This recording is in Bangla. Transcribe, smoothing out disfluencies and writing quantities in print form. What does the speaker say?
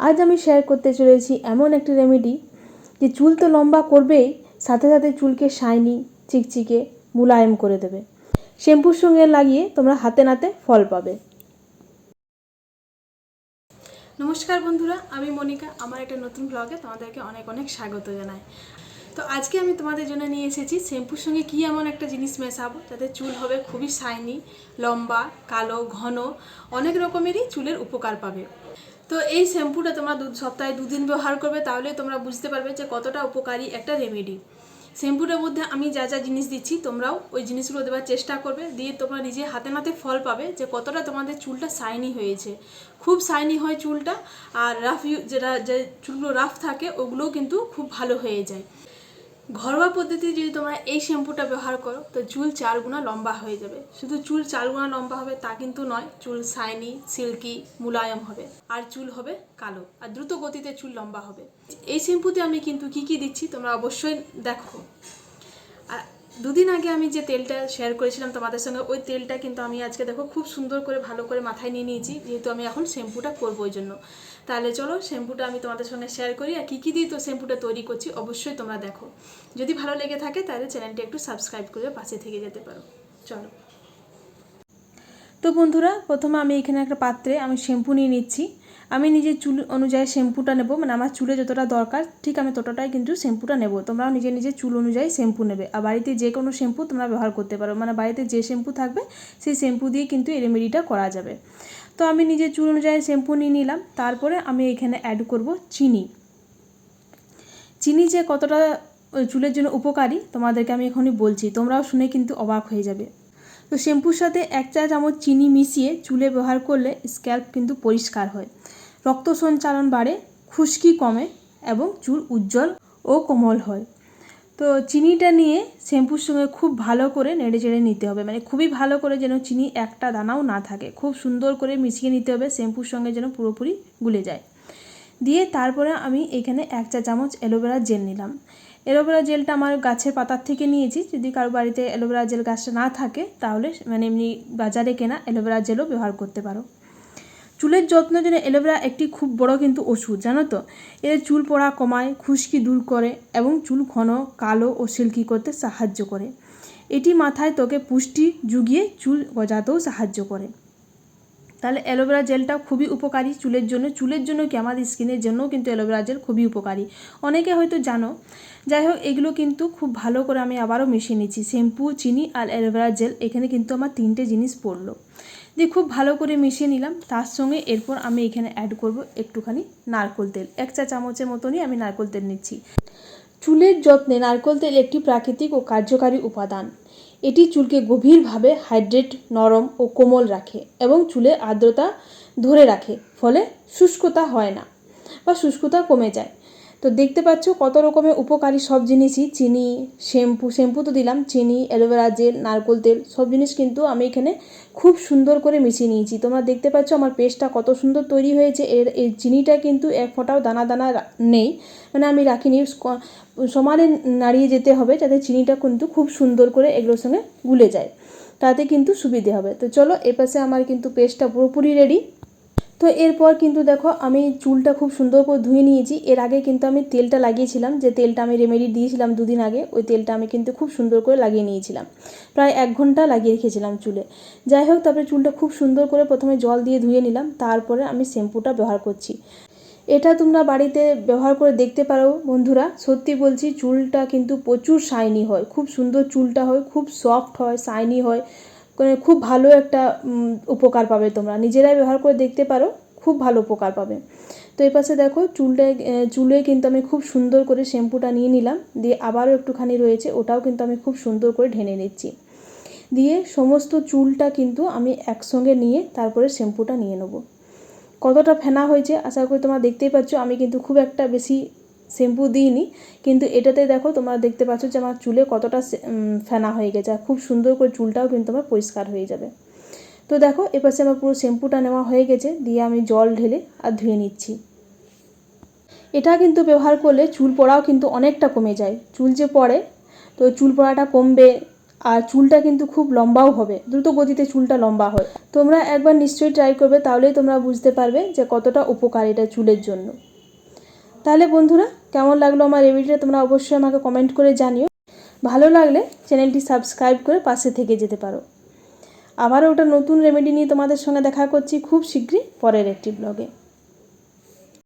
আজ আমি শেয়ার করতে চলেছি এমন একটি রেমেডি যে চুল তো লম্বা করবেই, সাথে সাথে চুলকে শাইনি, চিকচিকে, মুলায়েম করে দেবে। শ্যাম্পুর সঙ্গে লাগিয়ে তোমরা হাতে নাতে ফল পাবে। নমস্কার বন্ধুরা, আমি মনিকা। আমার একটা নতুন ব্লগে তোমাদেরকে অনেক অনেক স্বাগত জানাই। তো আজকে আমি তোমাদের জন্য নিয়ে এসেছি শ্যাম্পুর সঙ্গে কী এমন একটা জিনিস মেশাবো যাতে চুল হবে খুবই শাইনি, লম্বা, কালো, ঘন, অনেক রকমেরই চুলের উপকার পাবে। তো এই শ্যাম্পুটা তোমরা সপ্তাহে 2 দিন ব্যবহার করবে, তাহলে তোমরা বুঝতে পারবে যে কতটা উপকারী একটা রেমেডি। শ্যাম্পুটার মধ্যে আমি যা যা জিনিস দিচ্ছি তোমরাও ওই জিনিসগুলো দেওয়ার চেষ্টা করবে, দিয়ে তোমরা নিজে হাতে নাতে ফল পাবে যে কতটা তোমাদের চুলটা শাইনি হয়েছে। খুব শাইনি হয় চুলটা, আর রাফ যে চুলগুলো রাফ থাকে ওগুলোও কিন্তু খুব ভালো হয়ে যায়। ঘরোয়া পদ্ধতিতে যদি তোমরা এই শ্যাম্পুটা ব্যবহার করো তো চুল 4 গুণা লম্বা হয়ে যাবে। শুধু চুল 4 গুণা লম্বা হবে তা কিন্তু নয়, চুল শাইনি, সিল্কি, মুলায়ম হবে, আর চুল হবে কালো, আর দ্রুত গতিতে চুল লম্বা হবে। এই শ্যাম্পুতে আমি কিন্তু কি কি দিচ্ছি তোমরা অবশ্যই দেখো। আর 2 দিন আগে আমি যে তেলটা শেয়ার করেছিলাম তোমাদের সঙ্গে, ওই তেলটা কিন্তু আমি আজকে দেখো খুব সুন্দর করে ভালো করে মাথায় নিয়ে নিয়েছি, যেহেতু আমি এখন শ্যাম্পুটা করবো ওই জন্য। তাহলে চলো শ্যাম্পুটা আমি তোমাদের সঙ্গে শেয়ার করি, আর কী কী দিয়ে তো শ্যাম্পুটা তৈরি করছি অবশ্যই তোমরা দেখো। যদি ভালো লেগে থাকে তাহলে চ্যানেলটি একটু সাবস্ক্রাইব করে পাশে থেকে যেতে পারো। চলো। তো বন্ধুরা, প্রথমে আমি এখানে একটা পাত্রে আমি শ্যাম্পু নিয়ে নিচ্ছি। আমি নিজের চুল অনুযায়ী শ্যাম্পুটা নেব, মানে আমার চুলে যতটা দরকার ঠিক আমি ততটাই কিন্তু শ্যাম্পুটা নেব। তোমরাও নিজের নিজের চুল অনুযায়ী শ্যাম্পু নেবে, আর বাড়িতে যে কোনো শ্যাম্পু তোমরা ব্যবহার করতে পারো, মানে বাড়িতে যে শ্যাম্পু থাকবে সেই শ্যাম্পু দিয়ে কিন্তু এই রেমেডিটা করা যাবে। তো আমি নিজের চুল অনুযায়ী শ্যাম্পু নিয়ে নিলাম। তারপরে আমি এখানে অ্যাড করব চিনি। চিনি যে কতটা চুলের জন্য উপকারী তোমাদেরকে আমি এখনই বলছি, তোমরাও শুনে কিন্তু অবাক হয়ে যাবে। তো শ্যাম্পুর সাথে 1 চা চামচ চিনি মিশিয়ে চুলে ব্যবহার করলে স্ক্যাল্প কিন্তু পরিষ্কার হয়, রক্ত সঞ্চালন বাড়ে, খুশকি কমে এবং চুল উজ্জ্বল ও কোমল হয়। তো চিনিটা নিয়ে শ্যাম্পুর সঙ্গে খুব ভালো করে নেড়ে চেড়ে নিতে হবে, মানে খুবই ভালো করে যেন চিনি একটা দানাও না থাকে, খুব সুন্দর করে মিশিয়ে নিতে হবে শ্যাম্পুর সঙ্গে যেন পুরোপুরি গুলে যায়। দিয়ে তারপরে আমি এখানে 1 চা চামচ অ্যালোভেরা জেল নিলাম। অ্যালোভেরা জেলটা আমার গাছের পাতার থেকে নিয়েছি। যদি কারো বাড়িতে অ্যালোভেরা জেল গাছটা না থাকে তাহলে মানে এমনি বাজারে কেনা অ্যালোভেরা জেলও ব্যবহার করতে পারো। চুলের যত্নের জন্য অ্যালোভেরা একটি খুব বড় কিন্তু ওষুধ, জানো তো। এর চুল পড়া কমায়, খুশকি দূর করে এবং চুল ঘন, কালো ও সিল্কি করতে সাহায্য করে। এটি মাথায় ত্বকে পুষ্টি জুগিয়ে চুল গজাতেও সাহায্য করে। তাহলে অ্যালোভেরা জেলটা খুবই উপকারী চুলের জন্য কি আমাদের স্কিনের জন্যও কিন্তু অ্যালোভেরা জেল খুবই উপকারী, অনেকে হয়তো জানো। যাই হোক, এগুলো কিন্তু খুব ভালো করে আমি আবারও মিশিয়ে নিচ্ছি। শ্যাম্পু, চিনি আর অ্যালোভেরা জেল, এখানে কিন্তু আমার 3টে জিনিস পড়লো। দিয়ে খুব ভালো করে মিশিয়ে নিলাম। তার সঙ্গে এরপর আমি এখানে অ্যাড করব একটুখানি নারকেল তেল। 1 চা চামচের মতনই আমি নারকেল তেল নিচ্ছি। চুলের যত্নে নারকেল তেল একটি প্রাকৃতিক ও কার্যকারী উপাদান। এটি চুলকে গভীরভাবে হাইড্রেট, নরম ও কোমল রাখে এবং চুলের আর্দ্রতা ধরে রাখে, ফলে শুষ্কতা হয় না বা শুষ্কতা কমে যায়। তো দেখতে পাচ্ছ কত রকমের উপকারী সব জিনিসই, চিনি, শ্যাম্পু তো দিলাম, চিনি, অ্যালোভেরা জেল, নারকেল তেল, সব জিনিস কিন্তু আমি এখানে খুব সুন্দর করে মিশিয়ে নিয়েছি। তোমরা দেখতে পাচ্ছ আমার পেস্টটা কত সুন্দর তৈরি হয়েছে। এই চিনিটা কিন্তু এক ফোঁটাও দানা দানা নেই, মানে আমি রাখিনি। সমানে নাড়িয়ে যেতে হবে যাতে চিনিটা কিন্তু খুব সুন্দর করে এগুলোর সঙ্গে গুলে যায়, তাতে কিন্তু সুবিধে হবে। তো চলো, এপাশে আমার কিন্তু পেস্টটা পুরোপুরি রেডি। তো এরপর কিন্তু দেখো আমি চুলটা খুব সুন্দর করে ধুয়ে নিয়েছি। এর আগে কিন্তু আমি তেলটা লাগিয়েছিলাম, যে তেলটা আমি রেমেডি দিয়েছিলাম 2 দিন আগে, ওই তেলটা আমি কিন্তু খুব সুন্দর করে লাগিয়ে নিয়েছিলাম। প্রায় 1 ঘন্টা লাগিয়ে রেখেছিলাম চুলে। যাই হোক, তারপরে চুলটা খুব সুন্দর করে প্রথমে জল দিয়ে ধুয়ে নিলাম, তারপরে আমি শ্যাম্পুটা ব্যবহার করছি। এটা তোমরা বাড়িতে ব্যবহার করে দেখতে পারো বন্ধুরা। সত্যি বলছি, চুলটা কিন্তু প্রচুর শাইনি হয়, খুব সুন্দর চুলটা হয়, খুব সফট হয়, শাইনি হয়, খুব ভালো একটা উপকার পাবে। তোমরা নিজেরাই ব্যবহার করে দেখতে পারো, খুব ভালো উপকার পাবে। তো এই পাশে দেখো চুলে কিন্তু আমি খুব সুন্দর করে শ্যাম্পুটা নিয়ে নিলাম, দিয়ে আবারও একটুখানি রয়েছে, ওটাও কিন্তু আমি খুব সুন্দর করে ঢেলে নিচ্ছি। দিয়ে সমস্ত চুলটা কিন্তু আমি একসঙ্গে নিয়ে তারপরে শ্যাম্পুটা নিয়ে নেব। কতটা ফেনা হয়েছে আশা করি তোমরা দেখতেই পাচ্ছ। আমি কিন্তু খুব একটা বেশি শ্যাম্পু দিইনি, কিন্তু এটাতে দেখো তোমরা দেখতে পাচ্ছ যে আমার চুলে কতটা ফেনা হয়ে গেছে, আর খুব সুন্দর করে চুলটাও কিন্তু আমার পরিষ্কার হয়ে যাবে। তো দেখো এপাশে আমার পুরো শ্যাম্পুটা নেওয়া হয়ে গেছে, দিয়ে আমি জল ঢেলে আর ধুয়ে নিচ্ছি। এটা কিন্তু ব্যবহার করলে চুল পড়াও কিন্তু অনেকটা কমে যায়। চুল যে পড়ে, তো চুল পড়াটা কমবে, আর চুলটা কিন্তু খুব লম্বাও হবে, দ্রুত গতিতে চুলটা লম্বা হয়। তোমরা একবার নিশ্চয়ই ট্রাই করবে, তাহলেই তোমরা বুঝতে পারবে যে কতটা উপকার এটা চুলের জন্য। তাহলে বন্ধুরা, কেমন লাগলো আমার রেমেডিটা তোমরা অবশ্যই আমাকে কমেন্ট করে জানিও। ভালো লাগলে চ্যানেলটি সাবস্ক্রাইব করে পাশে থেকে যেতে পারো। আবারও ওটা নতুন রেমেডি নিয়ে তোমাদের সঙ্গে দেখা করছি খুব শীঘ্রই পরের একটি ব্লগে।